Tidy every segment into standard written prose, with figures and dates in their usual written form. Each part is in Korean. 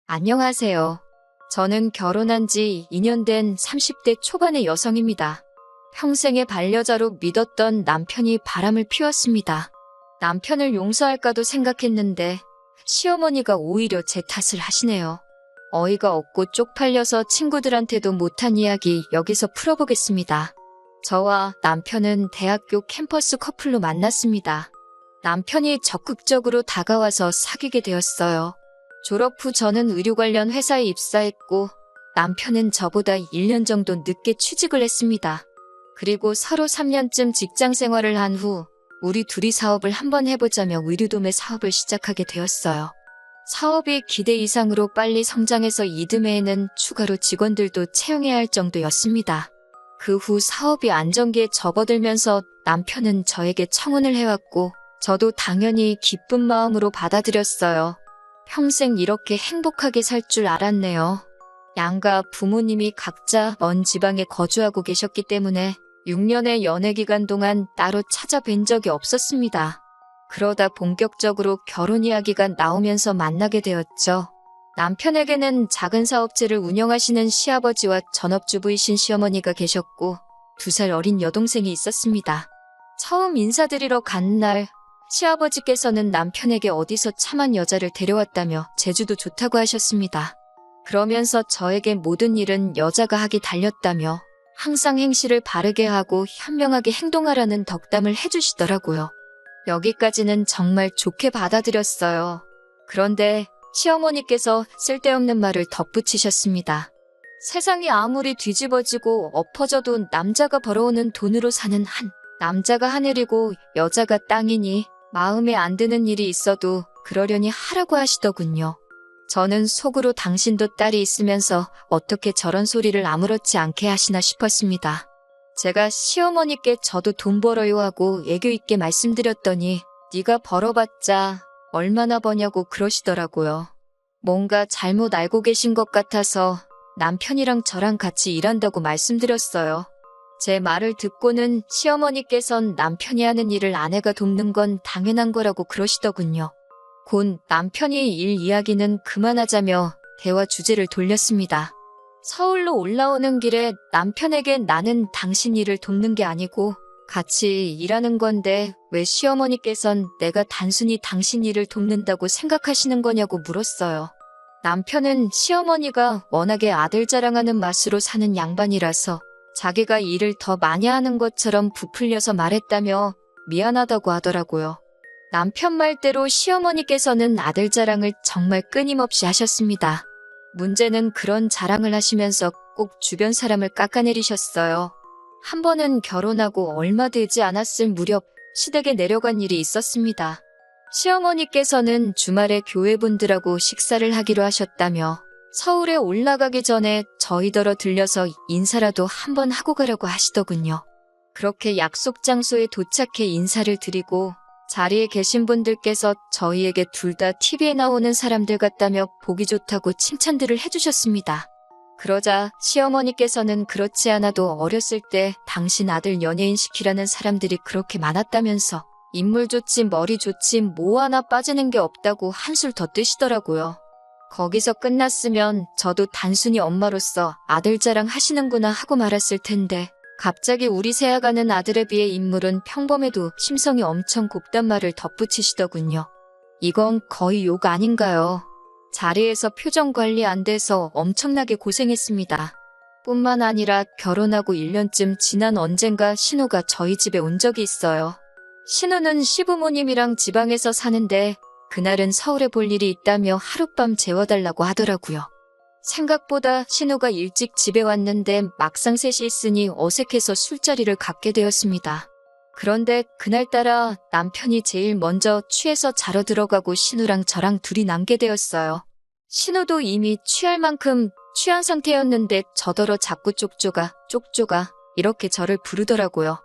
안녕하세요. 저는 결혼한 지 2년 된 30대 초반의 여성입니다. 평생의 반려자로 믿었던 남편이 바람을 피웠습니다. 남편을 용서할까도 생각했는데 시어머니가 오히려 제 탓을 하시네요. 어이가 없고 쪽팔려서 친구들한테도 못한 이야기 여기서 풀어보겠습니다. 저와 남편은 대학교 캠퍼스 커플로 만났습니다. 남편이 적극적으로 다가와서 사귀게 되었어요. 졸업 후 저는 의료 관련 회사에 입사했고 남편은 저보다 1년 정도 늦게 취직을 했습니다. 그리고 서로 3년쯤 직장 생활을 한 후 우리 둘이 사업을 한번 해보자며 의류도매 사업을 시작하게 되었어요. 사업이 기대 이상으로 빨리 성장해서 이듬해에는 추가로 직원들도 채용해야 할 정도였습니다. 그 후 사업이 안정기에 접어들면서 남편은 저에게 청혼을 해왔고 저도 당연히 기쁜 마음으로 받아들였어요. 평생 이렇게 행복하게 살 줄 알았네요. 양가 부모님이 각자 먼 지방에 거주하고 계셨기 때문에 6년의 연애 기간 동안 따로 찾아뵌 적이 없었습니다. 그러다 본격적으로 결혼 이야기가 나오면서 만나게 되었죠. 남편에게는 작은 사업체를 운영하시는 시아버지와 전업주부이신 시어머니가 계셨고 2살 어린 여동생이 있었습니다. 처음 인사드리러 간 날 시아버지께서는 남편에게 어디서 참한 여자를 데려왔다며 제주도 좋다고 하셨습니다. 그러면서 저에게 모든 일은 여자가 하기 달렸다며 항상 행실을 바르게 하고 현명하게 행동하라는 덕담을 해주시더라고요. 여기까지는 정말 좋게 받아들였어요. 그런데 시어머니께서 쓸데없는 말을 덧붙이셨습니다. 세상이 아무리 뒤집어지고 엎어져도 남자가 벌어오는 돈으로 사는 한 남자가 하늘이고 여자가 땅이니 마음에 안 드는 일이 있어도 그러려니 하라고 하시더군요. 저는 속으로 당신도 딸이 있으면서 어떻게 저런 소리를 아무렇지 않게 하시나 싶었습니다. 제가 시어머니께 저도 돈 벌어요 하고 애교 있게 말씀드렸더니 네가 벌어봤자 얼마나 버냐고 그러시더라고요. 뭔가 잘못 알고 계신 것 같아서 남편이랑 저랑 같이 일한다고 말씀드렸어요. 제 말을 듣고는 시어머니께선 남편이 하는 일을 아내가 돕는 건 당연한 거라고 그러시더군요. 곧 남편이 일 이야기는 그만하자며 대화 주제를 돌렸습니다. 서울로 올라오는 길에 남편에게 나는 당신 일을 돕는 게 아니고 같이 일하는 건데 왜 시어머니께선 내가 단순히 당신 일을 돕는다고 생각하시는 거냐고 물었어요. 남편은 시어머니가 워낙에 아들 자랑하는 맛으로 사는 양반이라서 자기가 일을 더 많이 하는 것처럼 부풀려서 말했다며 미안하다고 하더라고요. 남편 말대로 시어머니께서는 아들 자랑을 정말 끊임없이 하셨습니다. 문제는 그런 자랑을 하시면서 꼭 주변 사람을 깎아내리셨어요. 한 번은 결혼하고 얼마 되지 않았을 무렵 시댁에 내려간 일이 있었습니다. 시어머니께서는 주말에 교회분들하고 식사를 하기로 하셨다며 서울에 올라가기 전에 저희더러 들려서 인사라도 한번 하고 가려고 하시더군요. 그렇게 약속 장소에 도착해 인사를 드리고 자리에 계신 분들께서 저희에게 둘 다 TV에 나오는 사람들 같다며 보기 좋다고 칭찬들을 해주셨습니다. 그러자 시어머니께서는 그렇지 않아도 어렸을 때 당신 아들 연예인 시키라는 사람들이 그렇게 많았다면서 인물 좋지 머리 좋지 뭐 하나 빠지는 게 없다고 한술 더 뜨시더라고요. 거기서 끝났으면 저도 단순히 엄마로서 아들 자랑 하시는구나 하고 말았을 텐데 갑자기 우리 새아가는 아들에 비해 인물은 평범해도 심성이 엄청 곱단 말을 덧붙이시더군요. 이건 거의 욕 아닌가요? 자리에서 표정 관리 안 돼서 엄청나게 고생했습니다. 뿐만 아니라 결혼하고 1년쯤 지난 언젠가 신우가 저희 집에 온 적이 있어요. 신우는 시부모님이랑 지방에서 사는데 그날은 서울에 볼 일이 있다며 하룻밤 재워달라고 하더라고요. 생각보다 신우가 일찍 집에 왔는데 막상 셋이 있으니 어색해서 술자리를 갖게 되었습니다. 그런데 그날따라 남편이 제일 먼저 취해서 자러 들어가고 신우랑 저랑 둘이 남게 되었어요. 신우도 이미 취할 만큼 취한 상태였는데 저더러 자꾸 쪽쪽아 이렇게 저를 부르더라고요.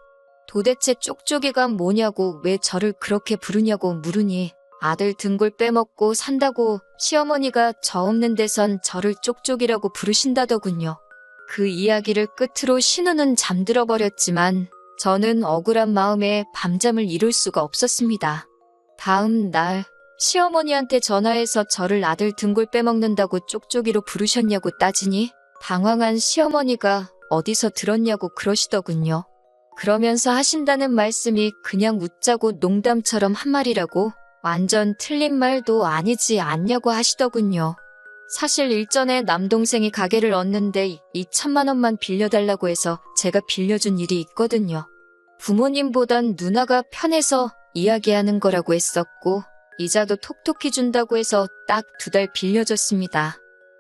도대체 쪽쪽이가 뭐냐고 왜 저를 그렇게 부르냐고 물으니 아들 등골 빼먹고 산다고 시어머니가 저 없는 데선 저를 쪽쪽이라고 부르신다더군요. 그 이야기를 끝으로 신우는 잠들어 버렸지만 저는 억울한 마음에 밤잠을 이룰 수가 없었습니다. 다음 날 시어머니한테 전화해서 저를 아들 등골 빼먹는다고 쪽쪽이로 부르셨냐고 따지니 당황한 시어머니가 어디서 들었냐고 그러시더군요. 그러면서 하신다는 말씀이 그냥 웃자고 농담처럼 한 말이라고 완전 틀린 말도 아니지 않냐고 하시더군요. 사실 일전에 남동생이 가게를 얻는데 2천만 원만 빌려달라고 해서 제가 빌려준 일이 있거든요. 부모님보단 누나가 편해서 이야기하는 거라고 했었고 이자도 톡톡히 준다고 해서 딱 2달 빌려줬습니다.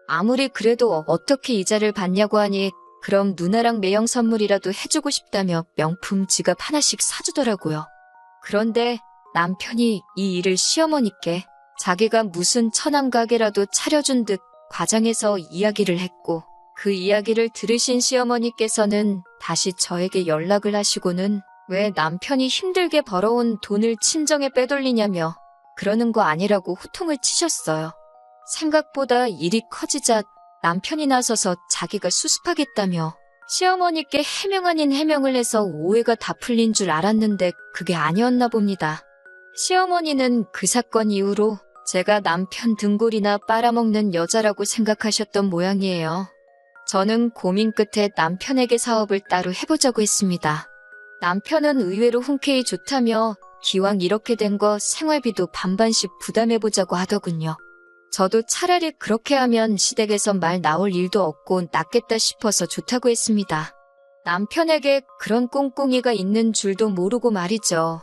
아무리 그래도 어떻게 이자를 받냐고 하니 그럼 누나랑 매형 선물이라도 해주고 싶다며 명품 지갑 하나씩 사주더라고요. 그런데 남편이 이 일을 시어머니께 자기가 무슨 처남 가게라도 차려준 듯 과장해서 이야기를 했고 그 이야기를 들으신 시어머니께서는 다시 저에게 연락을 하시고는 왜 남편이 힘들게 벌어온 돈을 친정에 빼돌리냐며 그러는 거 아니라고 호통을 치셨어요. 생각보다 일이 커지자 남편이 나서서 자기가 수습하겠다며 시어머니께 해명 아닌 해명을 해서 오해가 다 풀린 줄 알았는데 그게 아니었나 봅니다. 시어머니는 그 사건 이후로 제가 남편 등골이나 빨아먹는 여자라고 생각하셨던 모양이에요. 저는 고민 끝에 남편에게 사업을 따로 해보자고 했습니다. 남편은 의외로 흔쾌히 좋다며 기왕 이렇게 된 거 생활비도 반반씩 부담해보자고 하더군요. 저도 차라리 그렇게 하면 시댁에서 말 나올 일도 없고 낫겠다 싶어서 좋다고 했습니다. 남편에게 그런 꿍꿍이가 있는 줄도 모르고 말이죠.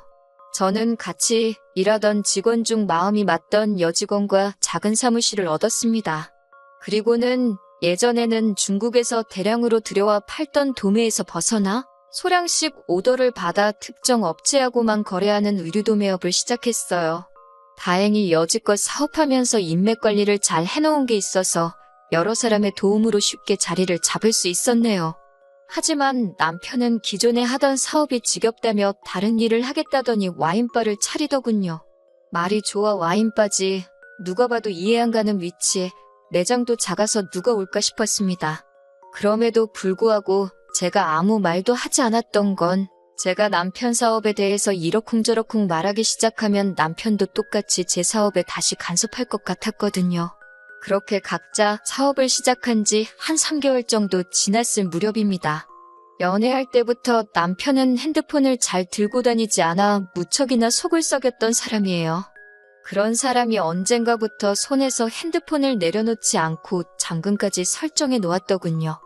저는 같이 일하던 직원 중 마음이 맞던 여직원과 작은 사무실을 얻었습니다. 그리고는 예전에는 중국에서 대량으로 들여와 팔던 도매에서 벗어나 소량씩 오더를 받아 특정 업체하고만 거래하는 의류도매업을 시작했어요. 다행히 여지껏 사업하면서 인맥 관리를 잘 해놓은 게 있어서 여러 사람의 도움으로 쉽게 자리를 잡을 수 있었네요. 하지만 남편은 기존에 하던 사업이 지겹다며 다른 일을 하겠다더니 와인바를 차리더군요. 말이 좋아 와인바지. 누가 봐도 이해 안 가는 위치에 매장도 작아서 누가 올까 싶었습니다. 그럼에도 불구하고 제가 아무 말도 하지 않았던 건 제가 남편 사업에 대해서 이러쿵저러쿵 말하기 시작하면 남편도 똑같이 제 사업에 다시 간섭할 것 같았거든요. 그렇게 각자 사업을 시작한 지 한 3개월 정도 지났을 무렵입니다. 연애할 때부터 남편은 핸드폰을 잘 들고 다니지 않아 무척이나 속을 썩였던 사람이에요. 그런 사람이 언젠가부터 손에서 핸드폰을 내려놓지 않고 잠금까지 설정해 놓았더군요.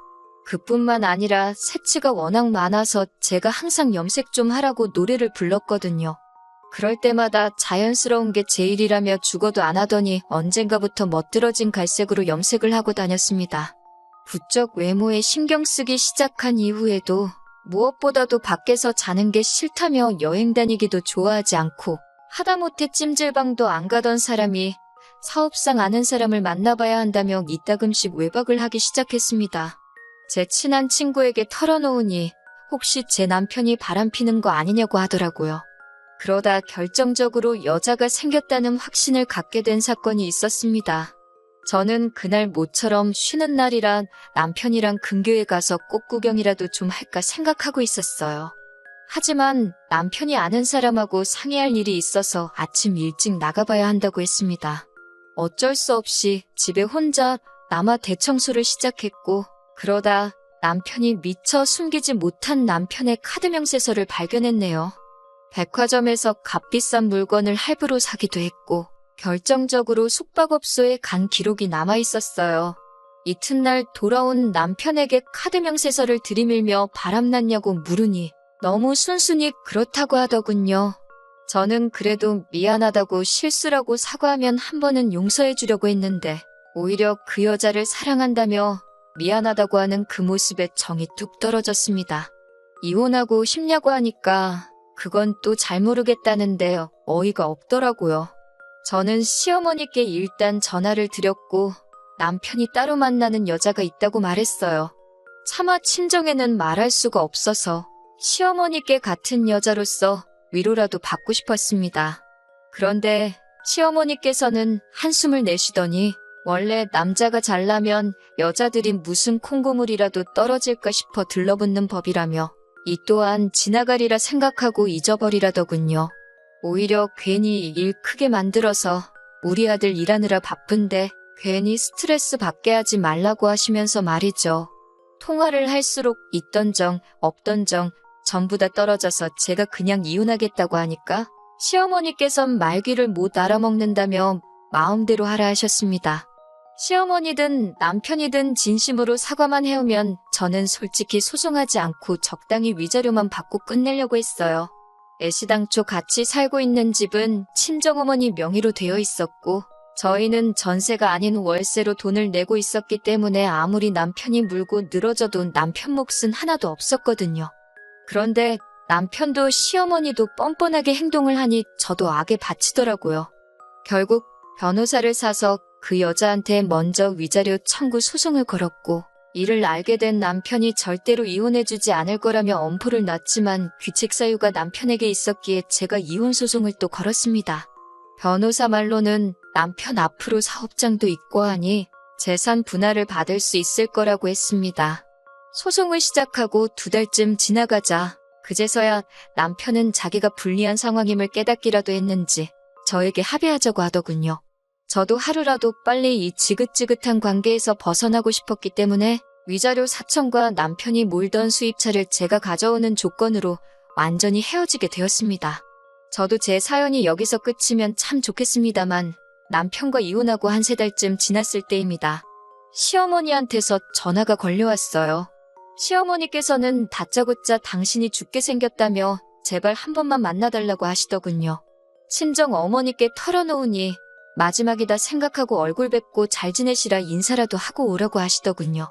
그뿐만 아니라 새치가 워낙 많아서 제가 항상 염색 좀 하라고 노래를 불렀거든요. 그럴 때마다 자연스러운 게 제일이라며 죽어도 안 하더니 언젠가부터 멋들어진 갈색으로 염색을 하고 다녔습니다. 부쩍 외모에 신경 쓰기 시작한 이후에도 무엇보다도 밖에서 자는 게 싫다며 여행 다니기도 좋아하지 않고 하다못해 찜질방도 안 가던 사람이 사업상 아는 사람을 만나봐야 한다며 이따금씩 외박을 하기 시작했습니다. 제 친한 친구에게 털어놓으니 혹시 제 남편이 바람피는 거 아니냐고 하더라고요. 그러다 결정적으로 여자가 생겼다는 확신을 갖게 된 사건이 있었습니다. 저는 그날 모처럼 쉬는 날이라 남편이랑 근교에 가서 꽃 구경이라도 좀 할까 생각하고 있었어요. 하지만 남편이 아는 사람하고 상의할 일이 있어서 아침 일찍 나가봐야 한다고 했습니다. 어쩔 수 없이 집에 혼자 남아 대청소를 시작했고 그러다 남편이 미처 숨기지 못한 남편의 카드 명세서를 발견했네요. 백화점에서 값비싼 물건을 할부로 사기도 했고 결정적으로 숙박업소에 간 기록이 남아있었어요. 이튿날 돌아온 남편에게 카드 명세서를 들이밀며 바람났냐고 물으니 너무 순순히 그렇다고 하더군요. 저는 그래도 미안하다고 실수라고 사과하면 한 번은 용서해 주려고 했는데 오히려 그 여자를 사랑한다며 미안하다고 하는 그 모습에 정이 뚝 떨어졌습니다. 이혼하고 싶냐고 하니까 그건 또 잘 모르겠다는데 어이가 없더라고요. 저는 시어머니께 일단 전화를 드렸고 남편이 따로 만나는 여자가 있다고 말했어요. 차마 친정에는 말할 수가 없어서 시어머니께 같은 여자로서 위로라도 받고 싶었습니다. 그런데 시어머니께서는 한숨을 내쉬더니 원래 남자가 잘나면 여자들이 무슨 콩고물이라도 떨어질까 싶어 들러붙는 법이라며 이 또한 지나가리라 생각하고 잊어버리라더군요. 오히려 괜히 일 크게 만들어서 우리 아들 일하느라 바쁜데 괜히 스트레스 받게 하지 말라고 하시면서 말이죠. 통화를 할수록 있던 정, 없던 정 전부 다 떨어져서 제가 그냥 이혼하겠다고 하니까 시어머니께선 말귀를 못 알아먹는다며 마음대로 하라 하셨습니다. 시어머니든 남편이든 진심으로 사과만 해오면 저는 솔직히 소송하지 않고 적당히 위자료만 받고 끝내려고 했어요. 애시당초 같이 살고 있는 집은 친정어머니 명의로 되어 있었고 저희는 전세가 아닌 월세로 돈을 내고 있었기 때문에 아무리 남편이 물고 늘어져도 남편 몫은 하나도 없었거든요. 그런데 남편도 시어머니도 뻔뻔하게 행동을 하니 저도 악에 바치더라고요. 결국 변호사를 사서 그 여자한테 먼저 위자료 청구 소송을 걸었고 이를 알게 된 남편이 절대로 이혼해주지 않을 거라며 엄포를 놨지만 귀책 사유가 남편에게 있었기에 제가 이혼 소송을 또 걸었습니다. 변호사 말로는 남편 앞으로 사업장도 있고 하니 재산 분할을 받을 수 있을 거라고 했습니다. 소송을 시작하고 2달쯤 지나가자 그제서야 남편은 자기가 불리한 상황임을 깨닫기라도 했는지 저에게 합의하자고 하더군요. 저도 하루라도 빨리 이 지긋지긋한 관계에서 벗어나고 싶었기 때문에 위자료 4천과 남편이 몰던 수입차를 제가 가져오는 조건으로 완전히 헤어지게 되었습니다. 저도 제 사연이 여기서 끝이면 참 좋겠습니다만 남편과 이혼하고 한 3달쯤 지났을 때입니다. 시어머니한테서 전화가 걸려왔어요. 시어머니께서는 다짜고짜 당신이 죽게 생겼다며 제발 한 번만 만나달라고 하시더군요. 친정 어머니께 털어놓으니 마지막이다 생각하고 얼굴 뵙고 잘 지내시라 인사라도 하고 오라고 하시더군요.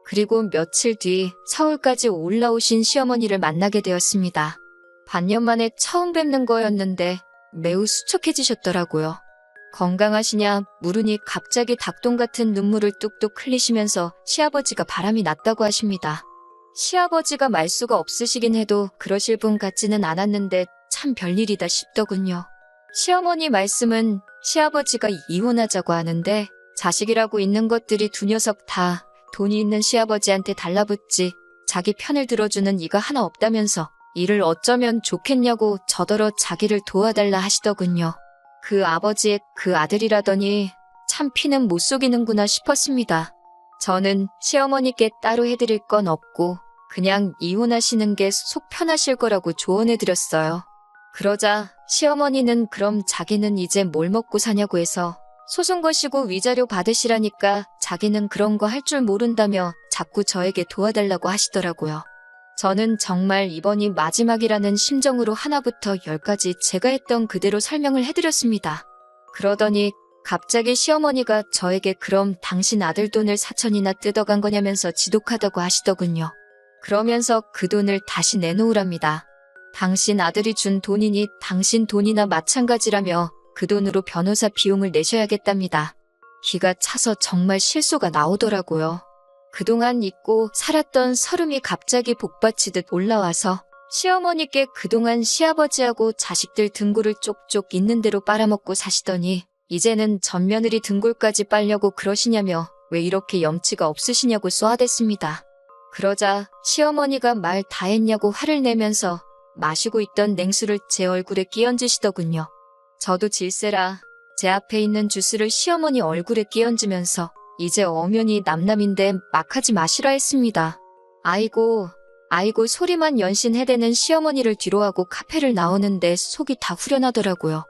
그리고 며칠 뒤 서울까지 올라오신 시어머니를 만나게 되었습니다. 반년 만에 처음 뵙는 거였는데 매우 수척해지셨더라고요. 건강하시냐 물으니 갑자기 닭똥 같은 눈물을 뚝뚝 흘리시면서 시아버지가 바람이 났다고 하십니다. 시아버지가 말수가 없으시긴 해도 그러실 분 같지는 않았는데 참 별일이다 싶더군요. 시어머니 말씀은 시아버지가 이혼하자고 하는데 자식이라고 있는 것들이 두 녀석 다 돈이 있는 시아버지한테 달라붙지 자기 편을 들어주는 이가 하나 없다면서 이를 어쩌면 좋겠냐고 저더러 자기를 도와달라 하시더군요. 그 아버지의 그 아들이라더니 참 피는 못 속이는구나 싶었습니다. 저는 시어머니께 따로 해드릴 건 없고 그냥 이혼하시는 게 속 편하실 거라고 조언해드렸어요. 그러자 시어머니는 그럼 자기는 이제 뭘 먹고 사냐고 해서 소송 거시고 위자료 받으시라니까 자기는 그런 거 할 줄 모른다며 자꾸 저에게 도와달라고 하시더라고요. 저는 정말 이번이 마지막이라는 심정으로 하나부터 10까지 제가 했던 그대로 설명을 해드렸습니다. 그러더니 갑자기 시어머니가 저에게 그럼 당신 아들 돈을 4천이나 뜯어간 거냐면서 지독하다고 하시더군요. 그러면서 그 돈을 다시 내놓으랍니다. 당신 아들이 준 돈이니 당신 돈이나 마찬가지라며 그 돈으로 변호사 비용을 내셔야겠답니다. 기가 차서 정말 실소가 나오더라고요. 그동안 잊고 살았던 서름이 갑자기 복받치듯 올라와서 시어머니께 그동안 시아버지하고 자식들 등골을 쪽쪽 있는 대로 빨아먹고 사시더니 이제는 맏며느리 등골까지 빨려고 그러시냐며 왜 이렇게 염치가 없으시냐고 쏘아댔습니다. 그러자 시어머니가 말 다 했냐고 화를 내면서 마시고 있던 냉수를 제 얼굴에 끼얹으시더군요. 저도 질세라 제 앞에 있는 주스를 시어머니 얼굴에 끼얹으면서 이제 엄연히 남남인데 막 하지 마시라 했습니다. 아이고 소리만 연신해대는 시어머니를 뒤로하고 카페를 나오는데 속이 다 후련하더라고요.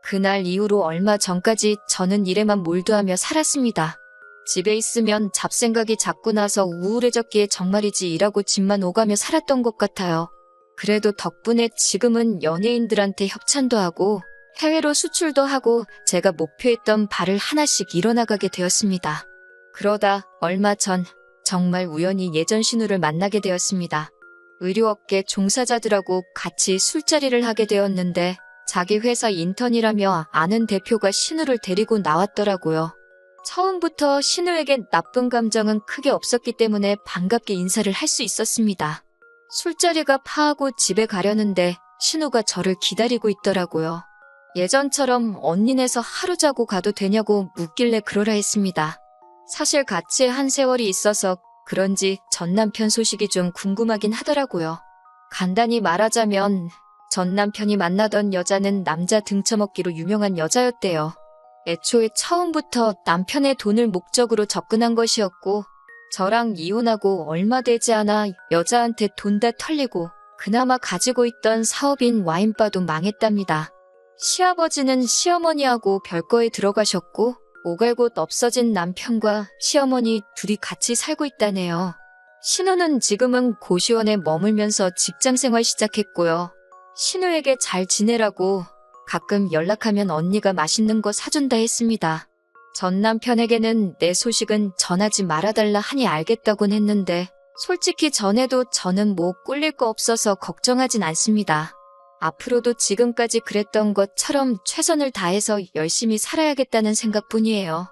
그날 이후로 얼마 전까지 저는 일에만 몰두하며 살았습니다. 집에 있으면 잡생각이 자꾸 나서 우울해졌기에 정말이지 일하고 집만 오가며 살았던 것 같아요. 그래도 덕분에 지금은 연예인들한테 협찬도 하고 해외로 수출도 하고 제가 목표했던 바를 하나씩 이뤄나가게 되었습니다. 그러다 얼마 전 정말 우연히 예전 신우를 만나게 되었습니다. 의료업계 종사자들하고 같이 술자리를 하게 되었는데 자기 회사 인턴이라며 아는 대표가 신우를 데리고 나왔더라고요. 처음부터 신우에게 나쁜 감정은 크게 없었기 때문에 반갑게 인사를 할 수 있었습니다. 술자리가 파하고 집에 가려는데 신우가 저를 기다리고 있더라고요. 예전처럼 언니네서 하루 자고 가도 되냐고 묻길래 그러라 했습니다. 사실 같이 한 세월이 있어서 그런지 전 남편 소식이 좀 궁금하긴 하더라고요. 간단히 말하자면 전 남편이 만나던 여자는 남자 등쳐먹기로 유명한 여자였대요. 애초에 처음부터 남편의 돈을 목적으로 접근한 것이었고, 저랑 이혼하고 얼마 되지 않아 여자한테 돈 다 털리고 그나마 가지고 있던 사업인 와인바도 망했답니다. 시아버지는 시어머니하고 별거에 들어가셨고, 오갈 곳 없어진 남편과 시어머니 둘이 같이 살고 있다네요. 신우는 지금은 고시원에 머물면서 직장생활 시작했고요. 신우에게 잘 지내라고 가끔 연락하면 언니가 맛있는 거 사준다 했습니다. 전 남편에게는 내 소식은 전하지 말아달라 하니 알겠다곤 했는데, 솔직히 전에도 저는 뭐 꿀릴 거 없어서 걱정하진 않습니다. 앞으로도 지금까지 그랬던 것처럼 최선을 다해서 열심히 살아야겠다는 생각뿐이에요.